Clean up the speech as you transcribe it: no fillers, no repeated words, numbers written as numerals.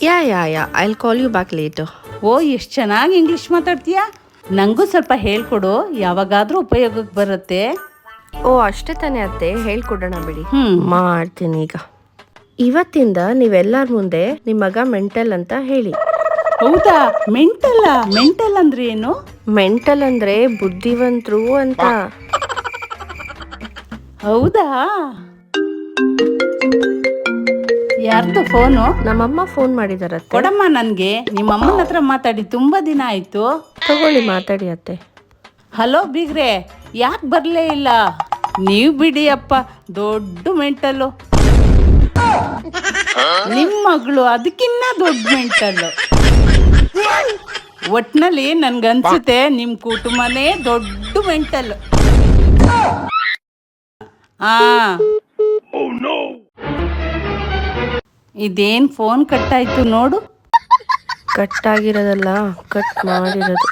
Yeah I'll call you back later. Oh, ಎಷ್ಟು ಚೆನ್ನಾಗಿ English ಮಾತಾಡ್ತೀಯಾ. ನನಗೂ ಸ್ವಲ್ಪ ಹೇಳ್ಕೊಡು, ಯಾವಾಗಾದರೂ ಉಪಯೋಗಕ್ಕೆ ಬರುತ್ತೆ. ಓ ಅಷ್ಟೇ ತಾನೇ ಅತ್ತೆ, ಹೇಳ್ಕೊಡೋಣ ಬಿಡಿ. ಮಾಡ್ತೀನಿ ಈಗ. ಇವತ್ತಿಂದ ನೀವೆಲ್ಲರ ಮುಂದೆ ನಿಮ್ಮ ಮಗ ಮೆಂಟಲ್ ಅಂತ ಹೇಳಿ. ಹೌದಾ? ಮೆಂಟಲ್ ಅಂದ್ರೆ ಏನು? ಮೆಂಟಲ್ ಅಂದ್ರೆ ಬುದ್ಧಿವಂತರು ಅಂತ. ಹೌದಾ? ಯಾರ್ದು ಫೋನು? ನಮ್ಮಮ್ಮ ಫೋನ್ ಮಾಡಿದಾರತ್ತೆ. ಕೊಡಮ್ಮ ನನಗೆ. ನಿಮ್ಮಮ್ಮನ ಹತ್ರ ಮಾತಾಡಿ ತುಂಬಾ ದಿನ ಆಯ್ತು. ತಗೊಳ್ಳಿ, ಮಾತಾಡಿ ಅತ್ತೆ. ಹಲೋ ಬೀಗ್ರೆ, ಯಾಕೆ ಬರಲೇ ಇಲ್ಲ? ನೀವು ಬಿಡಿ ಅಪ್ಪ, ದೊಡ್ಡ ಮೆಂಟಲ್ಲು. ನಿಮ್ಮ ಮಗಳು ಅದಕ್ಕಿನ್ನ ದೊಡ್ಡ ಮೆಂಟಲ್ಲು. ಒಟ್ನಲ್ಲಿ ನನ್ಗನ್ಸುತ್ತೆ ನಿಮ್ಮ ಕುಟುಂಬನೇ ದೊಡ್ಡ ಮೆಂಟಲ್ಲು. ಇದೇನ್ ಫೋನ್ ಕಟ್ಟಾಯ್ತು ನೋಡು. ಕಟ್ ಆಗಿರೋದಲ್ಲ, ಕಟ್ ಮಾಡಿರೋದು.